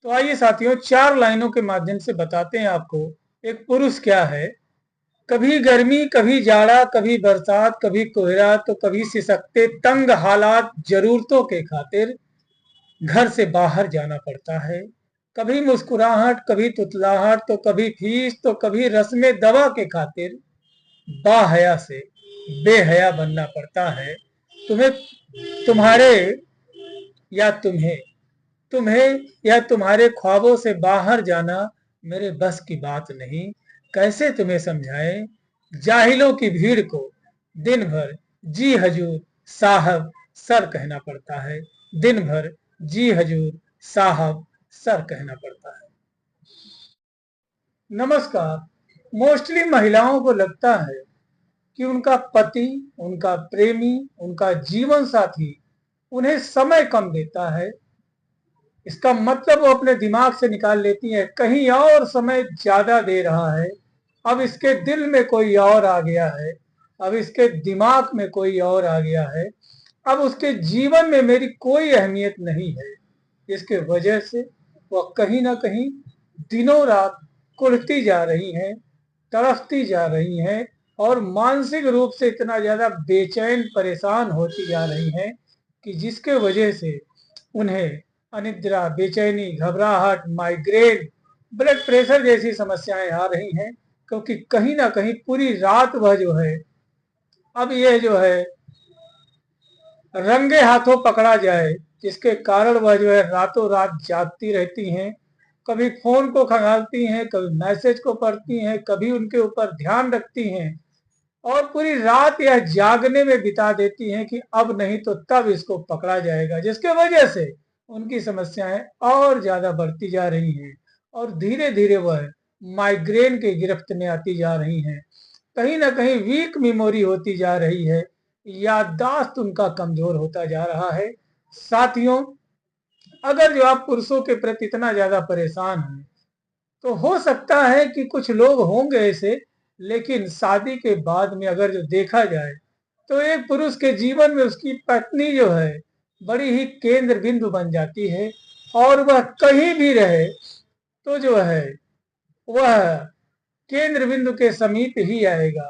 तो आइए साथियों, 4 लाइनों के माध्यम से बताते हैं आपको एक पुरुष क्या है। कभी गर्मी, कभी जाड़ा, कभी बरसात, कभी कोहरा, तो कभी सिसकते तंग हालात जरूरतों के खातिर घर से बाहर जाना पड़ता है। कभी मुस्कुराहट, कभी तुतलाहट, तो कभी फीस, तो कभी रस्में दवा के खातिर बाहया से बेहया बनना पड़ता है। तुम्हें, तुम्हारे या तुम्हें तुम्हें या तुम्हारे ख्वाबों से बाहर जाना मेरे बस की बात नहीं। कैसे तुम्हें समझाएं जाहिलों की भीड़ को दिन भर जी हजूर साहब सर कहना पड़ता है। दिन भर जी हजूर साहब सर कहना पड़ता है। नमस्कार। मोस्टली महिलाओं को लगता है कि उनका पति, उनका प्रेमी, उनका जीवन साथी उन्हें समय कम देता है। इसका मतलब वो अपने दिमाग से निकाल लेती है कहीं और समय ज्यादा दे रहा है। अब इसके दिल में कोई और आ गया है, अब इसके दिमाग में कोई और आ गया है, अब उसके जीवन में मेरी कोई अहमियत नहीं है। इसके वजह से वह कहीं ना कहीं दिनों रात कुढ़ती जा रही हैं, तड़फती जा रही हैं और मानसिक रूप से इतना ज्यादा बेचैन परेशान होती जा रही हैं कि जिसके वजह से उन्हें अनिद्रा, बेचैनी, घबराहट, माइग्रेन, ब्लड प्रेशर जैसी समस्याएं आ रही हैं। क्योंकि कहीं ना कहीं पूरी रात वह जो है, अब यह जो है रंगे हाथों पकड़ा जाए, जिसके कारण वह जो है रातों रात जागती रहती हैं। कभी फोन को खंगालती हैं, कभी मैसेज को पढ़ती हैं, कभी उनके ऊपर ध्यान रखती हैं और पूरी रात यह जागने में बिता देती हैं कि अब नहीं तो तब इसको पकड़ा जाएगा, जिसके वजह से उनकी समस्याएं और ज्यादा बढ़ती जा रही हैं और धीरे धीरे वह माइग्रेन के गिरफ्त में आती जा रही हैं। कहीं ना कहीं वीक मेमोरी होती जा रही है, याददाश्त उनका कमजोर होता जा रहा है। साथियों, अगर जो आप पुरुषों के प्रति इतना ज्यादा परेशान हैं तो हो सकता है कि कुछ लोग होंगे ऐसे, लेकिन शादी के बाद में अगर जो देखा जाए तो एक पुरुष के जीवन में उसकी पत्नी जो है बड़ी ही केंद्र बिंदु बन जाती है और वह कहीं भी रहे तो जो है वह केंद्र बिंदु के समीप ही आएगा।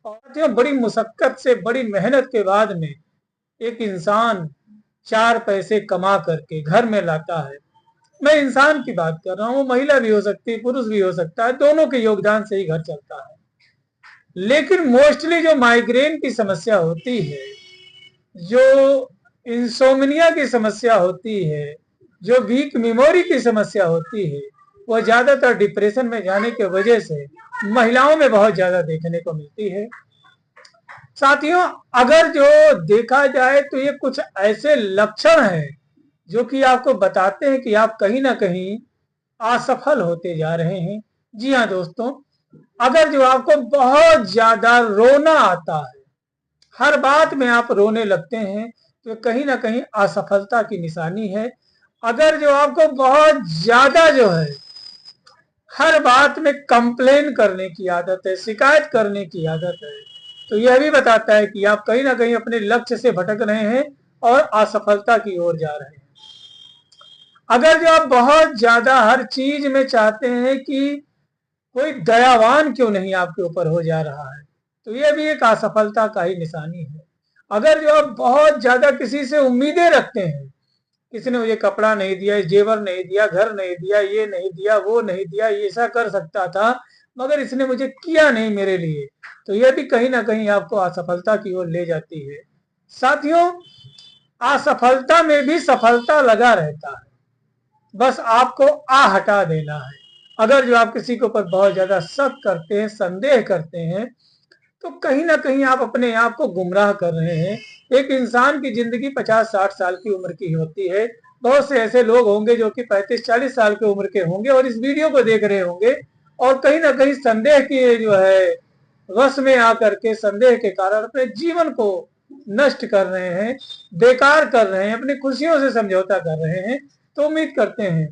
और जो बड़ी मुशक्कत से, बड़ी मेहनत के बाद में एक इंसान 4 पैसे कमा करके घर में लाता है। मैं इंसान की बात कर रहा हूँ, वो महिला भी हो सकती है, पुरुष भी हो सकता है, दोनों के योगदान से ही घर चलता है। लेकिन मोस्टली जो माइग्रेन की समस्या होती है, जो इंसोम्निया की समस्या होती है, जो वीक मेमोरी की समस्या होती है, वह ज्यादातर डिप्रेशन में जाने की वजह से महिलाओं में बहुत ज्यादा देखने को मिलती है। साथियों, अगर जो देखा जाए तो ये कुछ ऐसे लक्षण हैं जो कि आपको बताते हैं कि आप कहीं ना कहीं असफल होते जा रहे हैं। जी हाँ दोस्तों, अगर जो आपको बहुत ज्यादा रोना आता है, हर बात में आप रोने लगते हैं, तो कहीं ना कहीं असफलता की निशानी है। अगर जो आपको बहुत ज्यादा जो है हर बात में कंप्लेन करने की आदत है, शिकायत करने की आदत है, तो यह भी बताता है कि आप कहीं ना कहीं अपने लक्ष्य से भटक रहे हैं और असफलता की ओर जा रहे हैं। अगर जो आप बहुत ज्यादा हर चीज में चाहते हैं कि कोई दयावान क्यों नहीं आपके ऊपर हो जा रहा है, तो यह भी एक असफलता का ही निशानी है। अगर जो आप बहुत ज्यादा किसी से उम्मीदें रखते हैं, किसी ने मुझे कपड़ा नहीं दिया, जेवर नहीं दिया, घर नहीं दिया, ये नहीं दिया, वो नहीं दिया, ये ऐसा कर सकता था मगर इसने मुझे किया नहीं मेरे लिए, तो यह भी कहीं ना कहीं आपको असफलता की ओर ले जाती है। साथियों, असफलता में भी सफलता लगा रहता है, बस आपको आ हटा देना है। अगर जो आप किसी के ऊपर बहुत ज्यादा शक करते हैं, संदेह करते हैं, तो कहीं ना कहीं आप अपने आप को गुमराह कर रहे हैं। एक इंसान की जिंदगी 50-60 साल की उम्र की होती है। बहुत से ऐसे लोग होंगे जो कि 35-40 साल की उम्र के होंगे और इस वीडियो को देख रहे होंगे और कहीं ना कहीं संदेह की जो है वश में आकर के संदेह के कारण अपने जीवन को नष्ट कर रहे हैं, बेकार कर रहे हैं, अपनी खुशियों से समझौता कर रहे हैं। तो उम्मीद करते हैं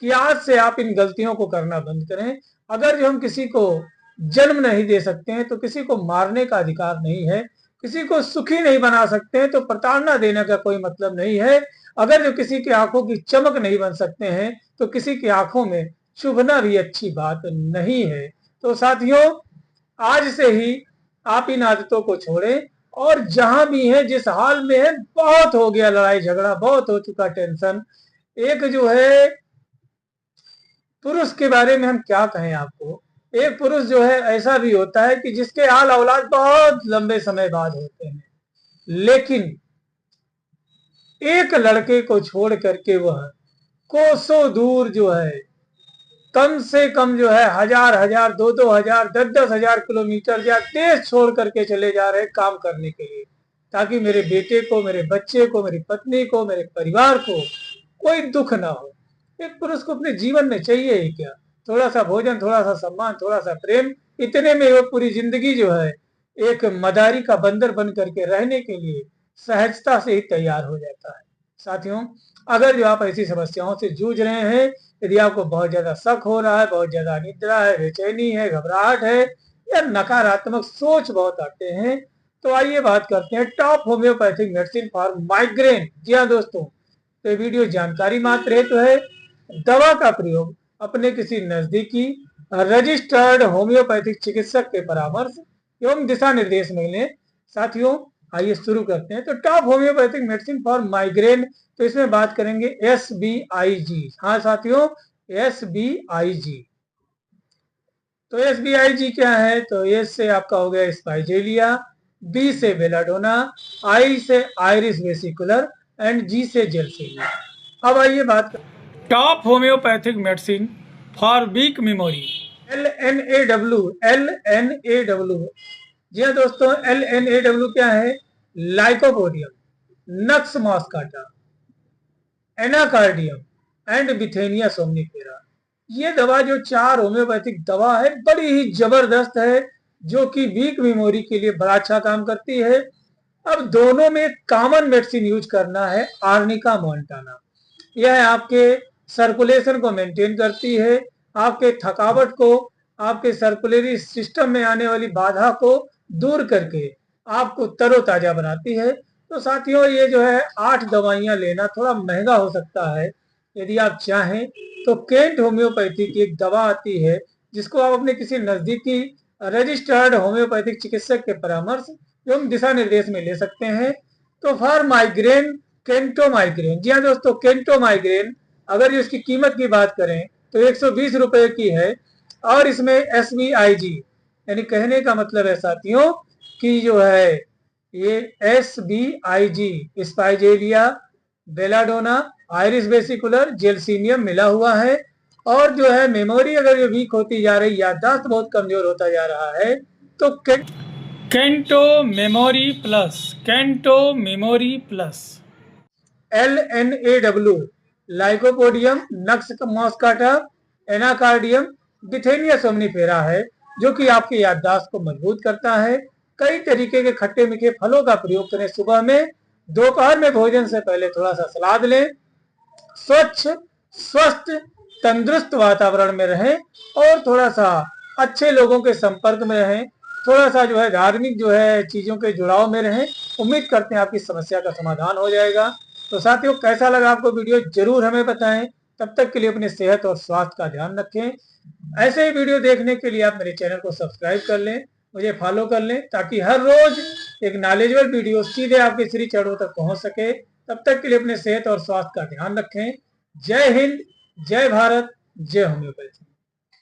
कि आज से आप इन गलतियों को करना बंद करें। अगर जो हम किसी को जन्म नहीं दे सकते हैं तो किसी को मारने का अधिकार नहीं है, किसी को सुखी नहीं बना सकते हैं तो प्रताड़ना देने का कोई मतलब नहीं है। अगर जो किसी की आंखों की चमक नहीं बन सकते हैं तो किसी की आंखों में चुभना भी अच्छी बात नहीं है। तो साथियों, आज से ही आप इन आदतों को छोड़ें और जहां भी है, जिस हाल में है, बहुत हो गया लड़ाई झगड़ा, बहुत हो चुका टेंशन। एक जो है पुरुष के बारे में हम क्या कहें आपको, एक पुरुष जो है ऐसा भी होता है कि जिसके आल औलाद बहुत लंबे समय बाद होते हैं, लेकिन एक लड़के को छोड़ करके वह कोसों दूर जो है, कम से कम जो है हजार हजार, दो दो हजार, दस दस हजार किलोमीटर या देश छोड़ करके चले जा रहे काम करने के लिए, ताकि मेरे बेटे को, मेरे बच्चे को, मेरी पत्नी को, मेरे परिवार को कोई दुख ना हो। एक पुरुष को अपने जीवन में चाहिए ही क्या, थोड़ा सा भोजन, थोड़ा सा सम्मान, थोड़ा सा प्रेम, इतने में वो पूरी जिंदगी जो है एक मदारी का बंदर बन करके रहने के लिए सहजता से ही तैयार हो जाता है। साथियों, अगर जो आप ऐसी समस्याओं से जूझ रहे हैं, यदि आपको बहुत ज्यादा शक हो रहा है, बहुत ज्यादा निद्रा है, बेचैनी है, घबराहट है, या नकारात्मक सोच बहुत आते हैं, तो आइए बात करते हैं top homeopathic medicine for migraine. जी हाँ दोस्तों, तो वीडियो जानकारी मात्र हेतु है। दवा का प्रयोग अपने किसी नजदीकी रजिस्टर्ड होम्योपैथिक चिकित्सक के परामर्श एवं दिशा निर्देश में लें। साथियों, आइए शुरू करते हैं। तो top homeopathic medicine for migraine, तो इसमें बात करेंगे SBIG। हाँ साथियों, SBIG। तो SBIG क्या है? तो एस से आपका हो गया स्पाइजेलिया, बी से बेलाडोना, आई से आइरिस वेसिकुलर एंड जी से जेलसीनिया। अब आइए बात करें top homeopathic medicine for weak memory, LNAW। LNAW, जी हाँ दोस्तों, LNAW क्या है? Lycopodium, nux moschata, anacardium and withania somnifera. ये दवा जो 4 होम्योपैथिक दवा है, बड़ी ही जबरदस्त है, जो कि वीक मेमोरी के लिए बड़ा अच्छा काम करती है। अब दोनों में कॉमन मेडिसिन यूज करना है, आर्निका मोंटाना। यह आपके सर्कुलेशन को मेंटेन करती है, आपके थकावट को, आपके सर्कुलरी सिस्टम में आने वाली बाधा को दूर करके आपको तरोताजा बनाती है। तो साथियों, ये जो है 8 दवाइयां लेना थोड़ा महंगा हो सकता है। यदि आप चाहें तो केंट होम्योपैथी की एक दवा आती है, जिसको आप अपने किसी नजदीकी रजिस्टर्ड होम्योपैथिक चिकित्सक के परामर्श एवं दिशा निर्देश में ले सकते हैं। तो फॉर माइग्रेन, केंटो माइग्रेन। जी हाँ दोस्तों, केंटो माइग्रेन अगर इसकी कीमत की बात करें तो 120 रुपए की है। और इसमें SBIG, यानी कहने का मतलब है साथियों कि जो है ये SBIG, स्पाइजेलिया, बेलाडोना, आइरिस वेसिकुलर, जेलसीनियम मिला हुआ है। और जो है मेमोरी अगर ये वीक होती जा रही, याददाश्त बहुत कमजोर होता जा रहा है, तो Kento memory plus, Kento memory plus, LNAW, lycopodium, nux moschata, anacardium, withania somnifera है, जो कि आपकी याददाश्त को मजबूत करता है। कई तरीके के खट्टे मीठे फलों का प्रयोग करें सुबह में। दोपहर में भोजन से पहले थोड़ा सा सलाद लें। स्वच्छ, स्वस्थ, तंदुरुस्त वातावरण में रहें और थोड़ा सा अच्छे लोगों के संपर्क में रहें। थोड़ा सा जो है धार्मिक जो है चीजों के जुड़ाव में रहें। उम्मीद करते हैं आपकी समस्या का समाधान हो जाएगा। तो साथियों, कैसा लगा आपको वीडियो, जरूर हमें बताएं। तब तक के लिए अपनी सेहत और स्वास्थ्य का ध्यान रखें। ऐसे ही वीडियो देखने के लिए आप मेरे चैनल को सब्सक्राइब कर लें, मुझे फॉलो कर लें, ताकि हर रोज एक नॉलेजेबल वीडियो सीधे आपके श्री चरणों तक पहुंच सके। तब तक के लिए अपने सेहत और स्वास्थ्य का ध्यान रखें। जय हिंद, जय भारत, जय होम्योपैथी।